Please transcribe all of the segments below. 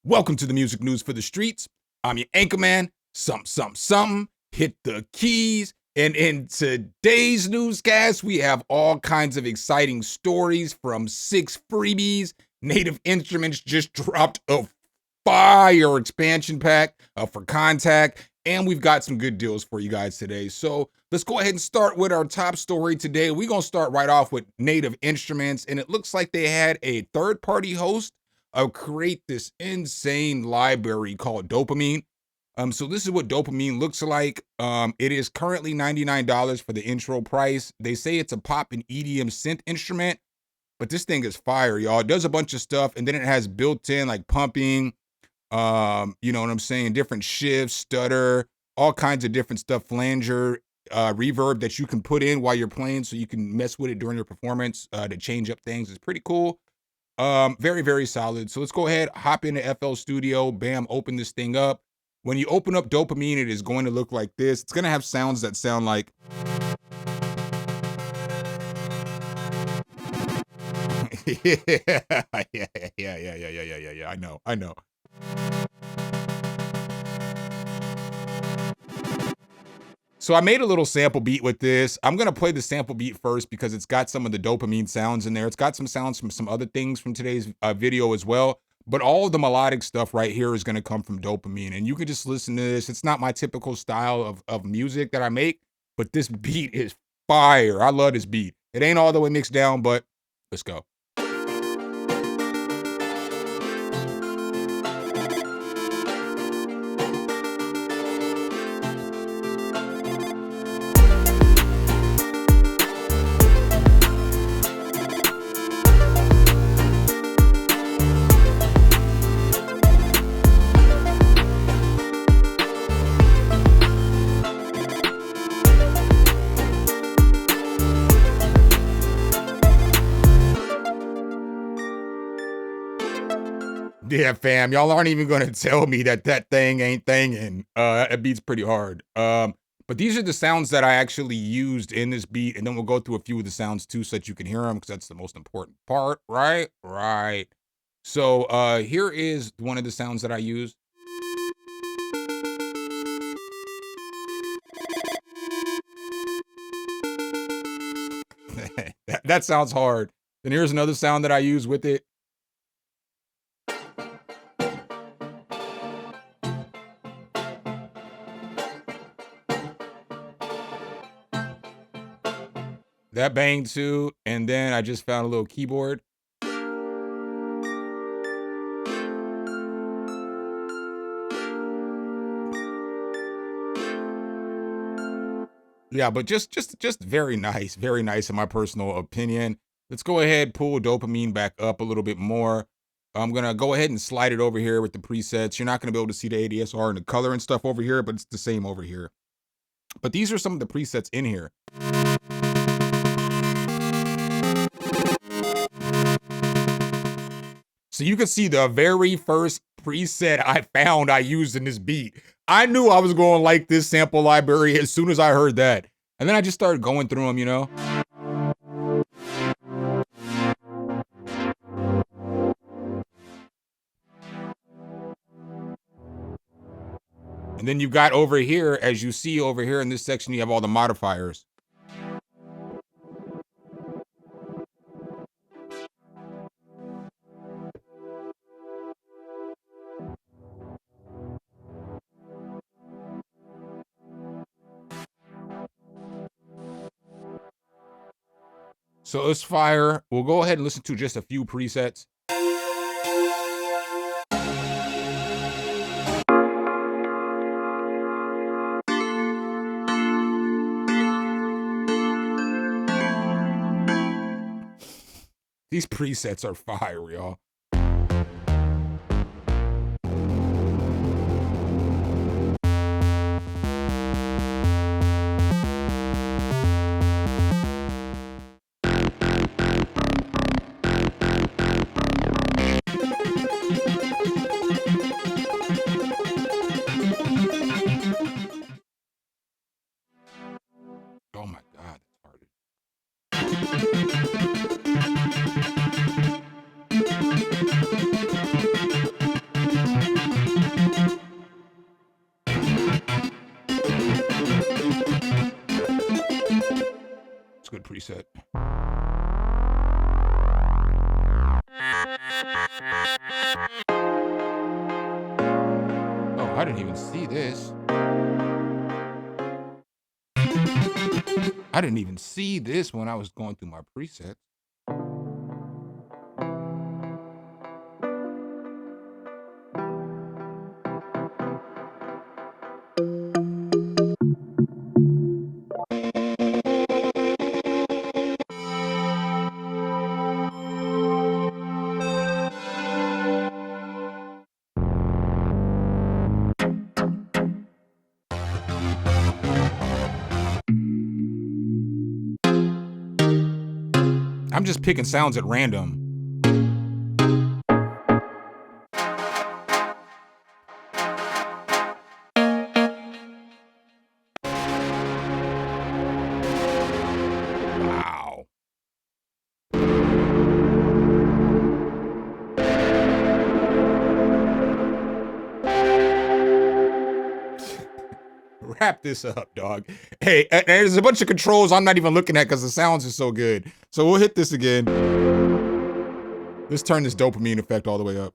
Welcome to the music news for the streets. I'm your anchorman, Something. Hit the keys. And in today's newscast, we have all kinds of exciting stories from 6 freebies. Native Instruments just dropped a fire expansion pack for Contact, and we've got some good deals for you guys today. So let's go ahead and start with our top story today. We're going to start right off with Native Instruments, and it looks like they had a third-party host create this insane library called Dopamine. So this is what Dopamine looks like. It is currently $99 for the intro price. They say it's a pop and EDM synth instrument, but this thing is fire, y'all. It does a bunch of stuff, and then it has built-in like pumping, you know what I'm saying, different shifts, stutter, all kinds of different stuff, flanger, reverb that you can put in while you're playing, so you can mess with it during your performance to change up things. It's pretty cool. Very, very solid. So let's go ahead, hop into FL Studio, bam, open this thing up. When you open up Dopamine, it is going to look like this. It's going to have sounds that sound like yeah. I know. So I made a little sample beat with this. I'm going to play the sample beat first because it's got some of the Dopamine sounds in there. It's got some sounds from some other things from today's video as well. But all of the melodic stuff right here is going to come from Dopamine. And you can just listen to this. It's not my typical style of music that I make, but this beat is fire. I love this beat. It ain't all the way mixed down, but let's go. Yeah, fam, y'all aren't even gonna tell me that thing ain't thinging. It beats pretty hard. But these are the sounds that I actually used in this beat, and then we'll go through a few of the sounds too, so that you can hear them, because that's the most important part, right? Right. So here is one of the sounds that I used. that sounds hard. Then here's another sound that I use with it. That banged too, and then I just found a little keyboard. Yeah, but just very nice in my personal opinion. Let's go ahead, pull Dopamine back up a little bit more. I'm gonna go ahead and slide it over here with the presets. You're not gonna be able to see the ADSR and the color and stuff over here, but it's the same over here. But these are some of the presets in here. So you can see the very first preset I used in this beat. I knew I was going to like this sample library as soon as I heard that. And then I just started going through them, you know? And then you've got over here, as you see over here in this section, you have all the modifiers. So it's fire. We'll go ahead and listen to just a few presets. These presets are fire, y'all. Oh my God, that's hard. good preset. Oh, I didn't even see this. I didn't even see this when I was going through my presets. I'm just picking sounds at random. Wow. Wrap this up, dog. Hey, there's a bunch of controls I'm not even looking at because the sounds are so good. So we'll hit this again. Let's turn this dopamine effect all the way up.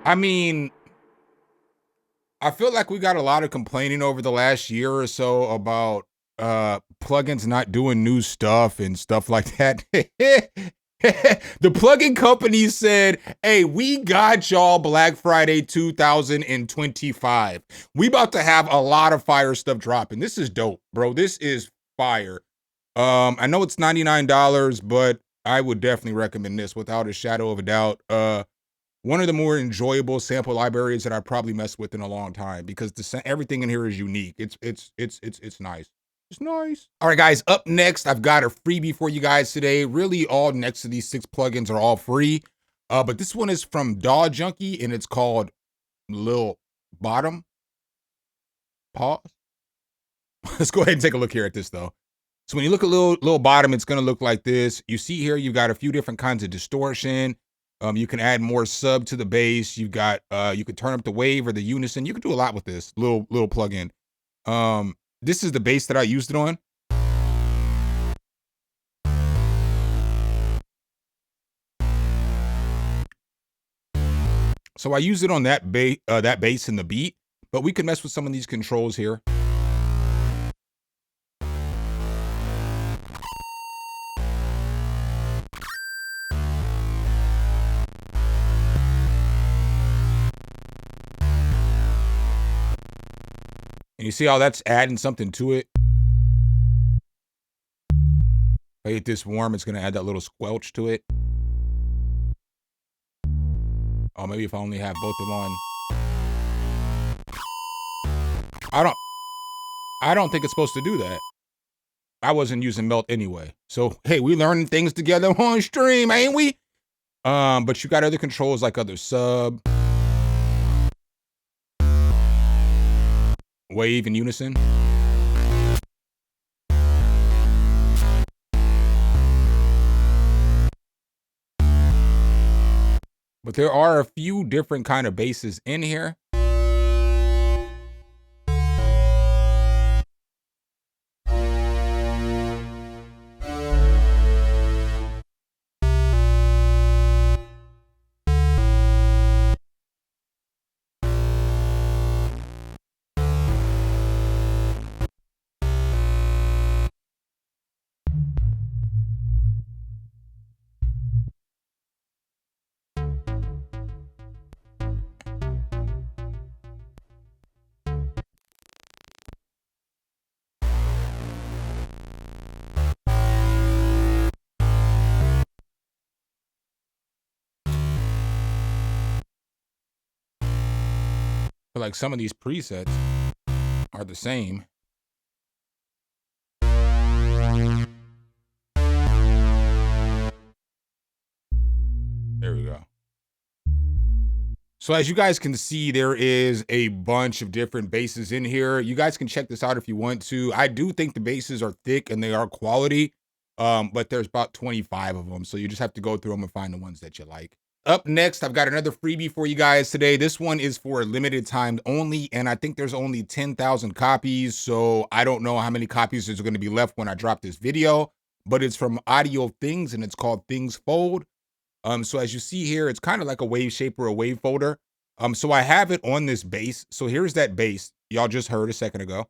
I mean, I feel like we got a lot of complaining over the last year or so about plugins not doing new stuff and stuff like that. The plugin company said, hey, we got y'all Black Friday 2025. We about to have a lot of fire stuff dropping. This is dope, bro. This is fire. I know it's $99, but I would definitely recommend this without a shadow of a doubt. One of the more enjoyable sample libraries that I probably messed with in a long time because everything in here is unique. It's nice. It's nice. All right, guys, up next, I've got a freebie for you guys today. Really, all next to these 6 plugins are all free. But this one is from DAW Junkie, and it's called Lil Bottom. Pause. Let's go ahead and take a look here at this, though. So when you look at Lil Bottom, it's going to look like this. You see here, you've got a few different kinds of distortion. You can add more sub to the bass. You've got, you can turn up the wave or the unison. You can do a lot with this little plugin. This is the bass that I used it on. So I use it on that bass in the beat, but we can mess with some of these controls here. And you see how that's adding something to it? If I hit this warm, it's gonna add that little squelch to it. Oh, maybe if I only have both of them on. I don't think it's supposed to do that. I wasn't using melt anyway. So, hey, we learning things together on stream, ain't we? But you got other controls like other sub, wave, and unison. But there are a few different kind of basses in here. But like some of these presets are the same. There we go. So as you guys can see, there is a bunch of different basses in here. You guys can check this out if you want to. I do think the basses are thick and they are quality, but there's about 25 of them. So you just have to go through them and find the ones that you like. Up next, I've got another freebie for you guys today. This one is for a limited time only, and I think there's only 10,000 copies, so I don't know how many copies there's going to be left when I drop this video, but it's from Audio Things, and it's called Things Fold. So as you see here, it's kind of like a wave shaper, a wave folder. So I have it on this bass. So here's that bass y'all just heard a second ago.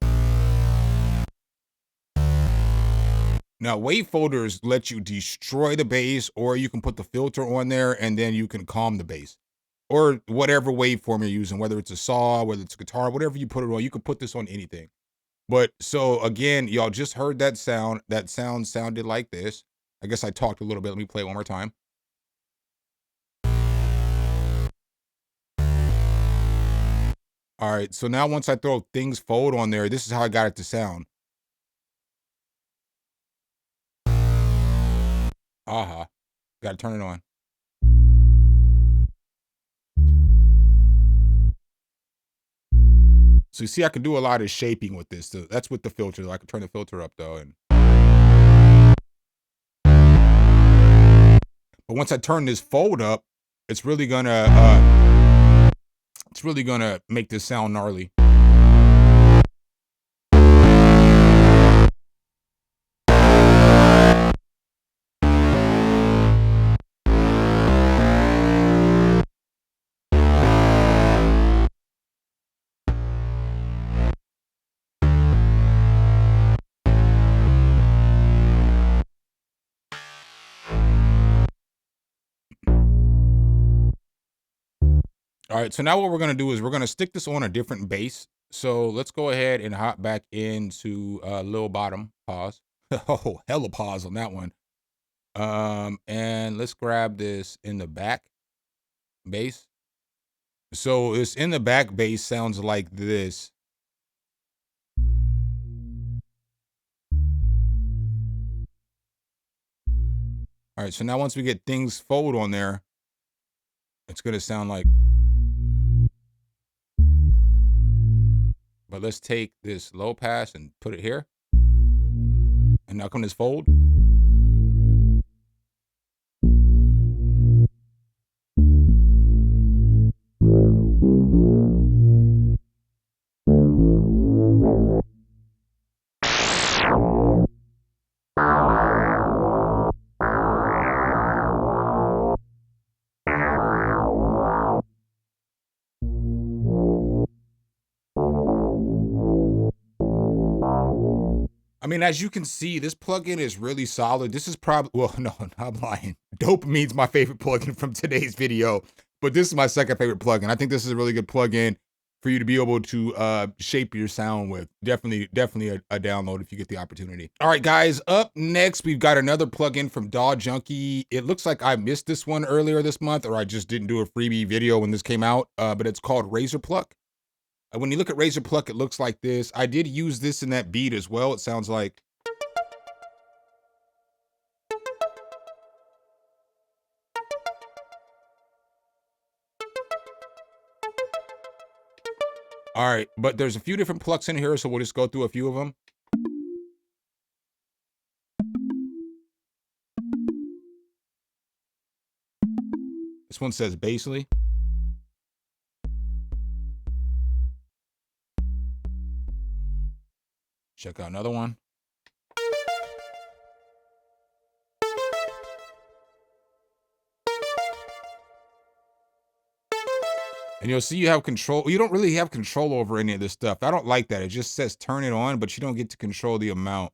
Now, wave folders let you destroy the bass, or you can put the filter on there and then you can calm the bass, or whatever waveform you're using, whether it's a saw, whether it's a guitar, whatever you put it on, you can put this on anything. But so again, y'all just heard that sound. That sound sounded like this. I guess I talked a little bit. Let me play it one more time. All right, so now once I throw Things Fold on there, this is how I got it to sound. Aha. Gotta turn it on. So you see, I can do a lot of shaping with this. So that's with the filter. I can turn the filter up though. But once I turn this fold up, it's really gonna make this sound gnarly. All right, so now what we're gonna do is we're gonna stick this on a different bass. So let's go ahead and hop back into Lil Bottom. Pause. Oh, hella pause on that one. And let's grab this in the back bass. So it's in the back bass sounds like this. All right, so now once we get Things Fold on there, it's gonna sound like. But let's take this low pass and put it here. And now come this fold. I mean, as you can see, this plugin is really solid. This is probably, well, no, I'm lying. Dopamine's my favorite plugin from today's video, but this is my second favorite plugin. I think this is a really good plugin for you to be able to shape your sound with. Definitely a download if you get the opportunity. All right, guys, up next, we've got another plugin from DAW Junkie. It looks like I missed this one earlier this month, or I just didn't do a freebie video when this came out, but it's called Razor Pluck. When you look at Razor Pluck, it looks like this. I did use this in that beat as well. It sounds like. All right, but there's a few different plucks in here, so we'll just go through a few of them. This one says Basely. Check out another one. And you'll see you have control. You don't really have control over any of this stuff. I don't like that. It just says turn it on, but you don't get to control the amount.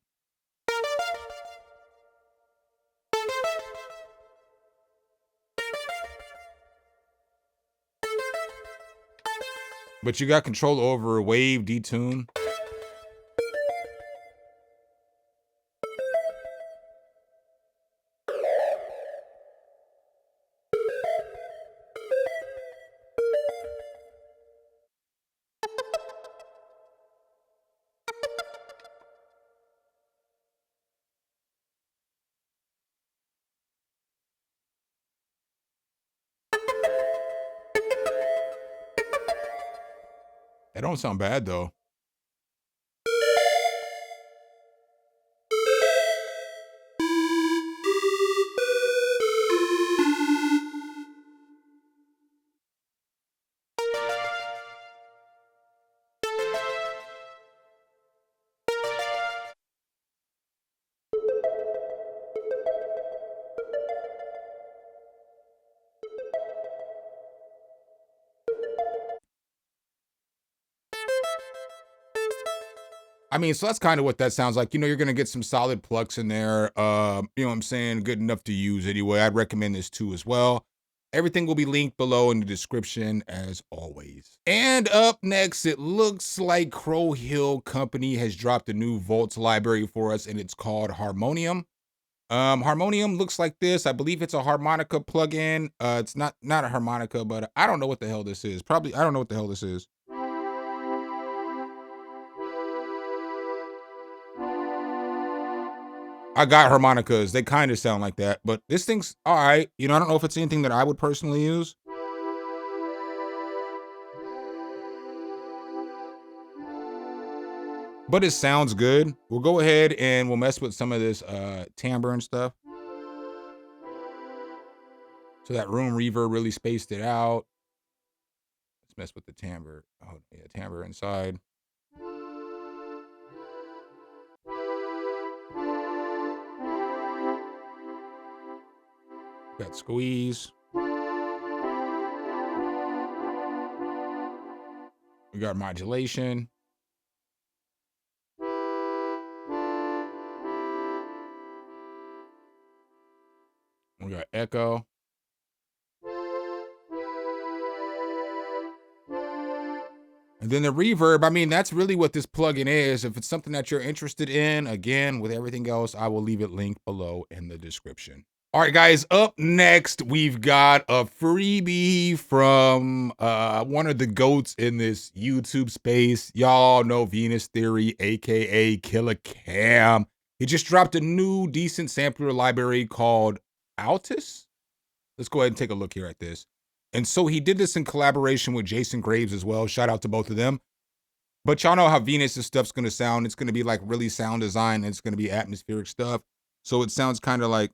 But you got control over wave, detune. That don't sound bad though. I mean, so that's kind of what that sounds like. You know, you're going to get some solid plucks in there. You know what I'm saying? Good enough to use anyway. I'd recommend this too as well. Everything will be linked below in the description as always. And up next, it looks like Crow Hill Company has dropped a new Volts library for us, and it's called Harmonium. Harmonium looks like this. I believe it's a harmonica plugin. It's not a harmonica, but I don't know what the hell this is. I don't know what the hell this is. I got harmonicas. They kind of sound like that, but this thing's all right. You know, I don't know if it's anything that I would personally use. But it sounds good. We'll go ahead and we'll mess with some of this timbre and stuff. So that room reverb really spaced it out. Let's mess with the timbre. Oh, yeah, timbre inside. Got squeeze. We got modulation. We got echo. And then the reverb, I mean, that's really what this plugin is. If it's something that you're interested in, again, with everything else, I will leave it linked below in the description. All right, guys, up next, we've got a freebie from one of the GOATs in this YouTube space. Y'all know Venus Theory, aka Killer Cam. He just dropped a new decent sampler library called Altus. Let's go ahead and take a look here at this. And so he did this in collaboration with Jason Graves as well. Shout out to both of them. But y'all know how Venus's stuff's going to sound. It's going to be like really sound design. And it's going to be atmospheric stuff. So it sounds kind of like.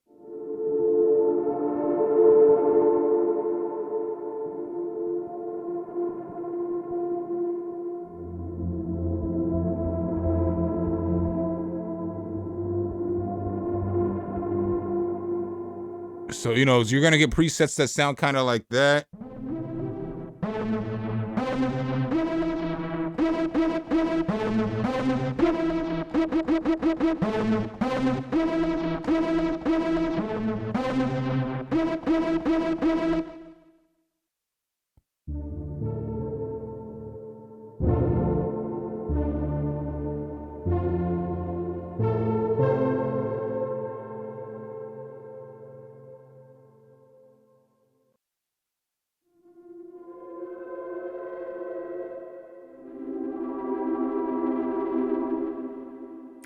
So, you know, you're going to get presets that sound kind of like that.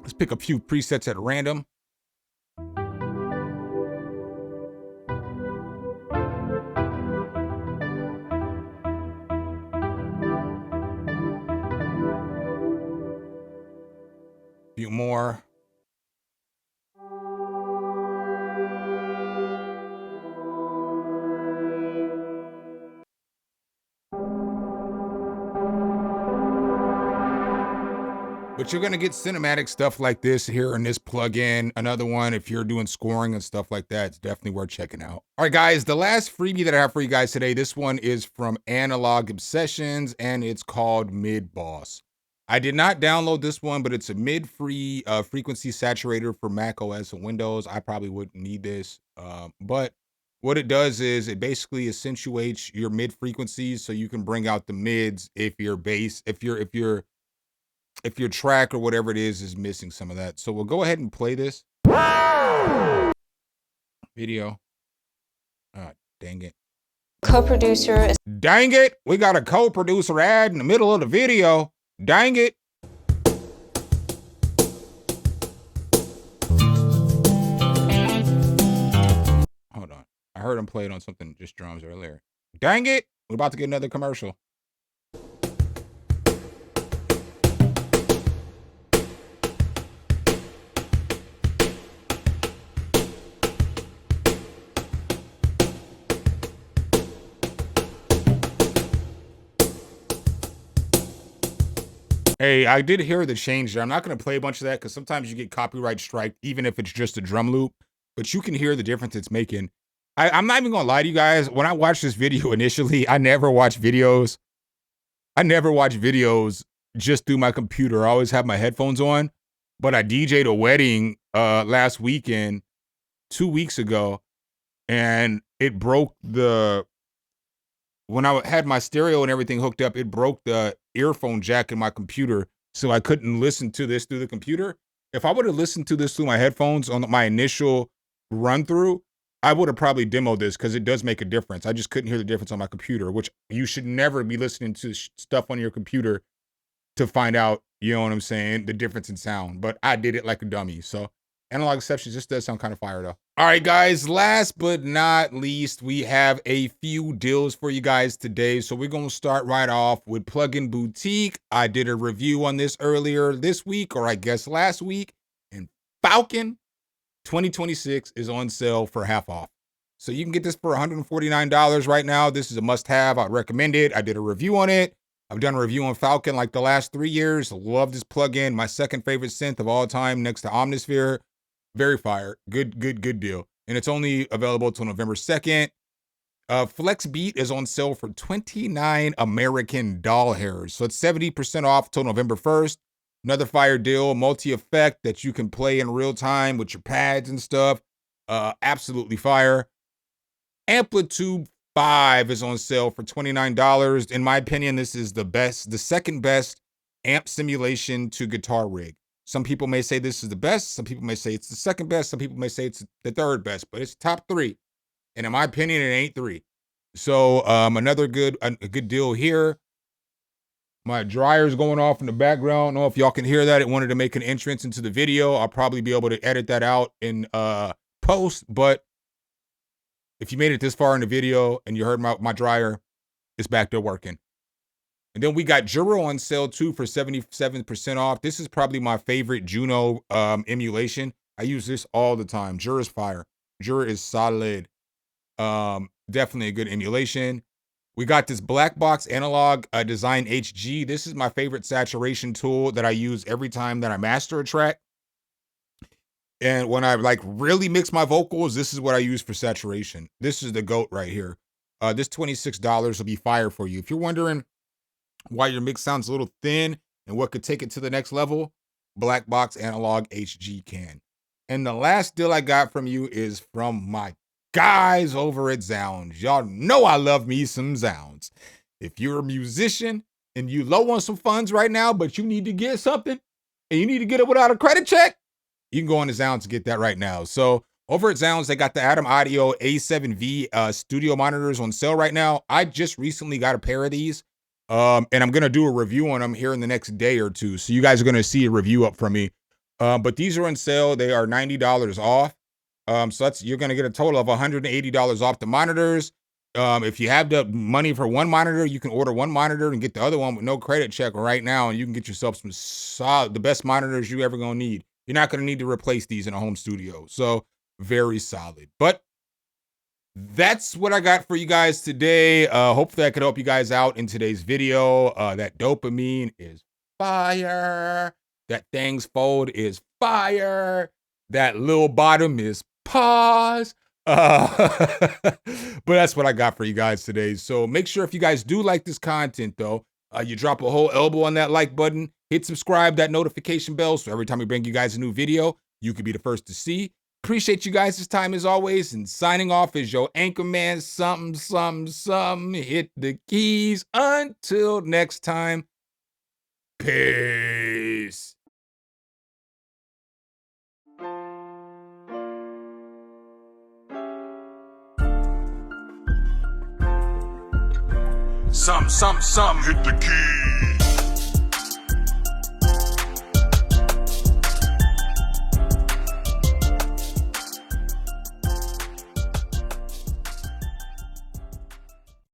Let's pick a few presets at random. A few more. But you're going to get cinematic stuff like this here in this plugin. Another one, if you're doing scoring and stuff like that, it's definitely worth checking out. All right, guys, the last freebie that I have for you guys today, this one is from Analog Obsessions, and it's called Mid Boss. I did not download this one, but it's a mid-free frequency saturator for Mac OS and Windows. I probably wouldn't need this, but what it does is it basically accentuates your mid frequencies so you can bring out the mids if your bass, if your track or whatever it is missing some of that. So we'll go ahead and play this video. Dang it. Co-producer. Dang it. We got a co-producer ad in the middle of the video. Dang it. Hold on. I heard him play it on something, just drums earlier. Dang it. We're about to get another commercial. Hey, I did hear the change there. I'm not going to play a bunch of that because sometimes you get copyright strike, even if it's just a drum loop. But you can hear the difference it's making. I'm not even going to lie to you guys. When I watched this video initially, I never watch videos just through my computer. I always have my headphones on, but I DJ'd a wedding last weekend, 2 weeks ago, and it broke when I had my stereo and everything hooked up, it broke the earphone jack in my computer, so I couldn't listen to this through the computer. If I would have listened to this through my headphones on my initial run through, I would have probably demoed this because it does make a difference. I just couldn't hear the difference on my computer, which you should never be listening to stuff on your computer to find out, you know what I'm saying, the difference in sound. But I did it like a dummy. So analog exceptions, just does sound kind of fire though. All right, guys, last but not least, we have a few deals for you guys today. So we're going to start right off with Plugin Boutique. I did a review on this earlier this week, or I guess last week, and Falcon 2026 is on sale for half off. So you can get this for $149 right now. This is a must-have. I'd recommend it. I did a review on it. I've done a review on Falcon like the last 3 years. Love this plugin. My second favorite synth of all time next to Omnisphere. Very fire. Good deal. And it's only available till November 2nd. Flex Beat is on sale for 29 American doll hairs. So it's 70% off till November 1st. Another fire deal, multi-effect that you can play in real time with your pads and stuff. Absolutely fire. Amplitude 5 is on sale for $29. In my opinion, this is the second best amp simulation to guitar rig. Some people may say this is the best. Some people may say it's the second best. Some people may say it's the third best, but it's top 3. And in my opinion, it ain't 3. So another good deal here. My dryer's going off in the background. I don't know if y'all can hear that. It wanted to make an entrance into the video. I'll probably be able to edit that out in post, but if you made it this far in the video and you heard my dryer, it's back there working. And then we got Jura on sale too for 77% off. This is probably my favorite Juno emulation. I use this all the time. Jura's fire. Jura is solid. Definitely a good emulation. We got this black box analog design HG. This is my favorite saturation tool that I use every time that I master a track. And when I like really mix my vocals, this is what I use for saturation. This is the GOAT right here. This $26 will be fire for you. If you're wondering why your mix sounds a little thin and what could take it to the next level, black box analog HG can. And the last deal I got from you is from my guys over at Zounds. Y'all know I love me some Zounds. If you're a musician and you low on some funds right now, but you need to get something and you need to get it without a credit check, you can go on to Zounds to get that right now. So over at Zounds, they got the Atom Audio A7V studio monitors on sale right now. I just recently got a pair of these, and I'm going to do a review on them here in the next day or two. So you guys are going to see a review up from me. But these are on sale. They are $90 off. So you're going to get a total of $180 off the monitors. If you have the money for one monitor, you can order one monitor and get the other one with no credit check right now, and you can get yourself some solid, the best monitors you ever going to need. You're not going to need to replace these in a home studio. So very solid. But that's what I got for you guys today. Hopefully I could help you guys out in today's video. That Dopamine is fire. That Things Fold is fire. That Lil Bottom is pause. But that's what I got for you guys today. So make sure if you guys do like this content though, you drop a whole elbow on that like button, hit subscribe, that notification bell, so every time we bring you guys a new video, you could be the first to see. Appreciate you guys' time as always, and signing off is your anchor man, SumnSumnSumn. Hit the keys. Until next time, peace. SumnSumnSumn, hit the keys.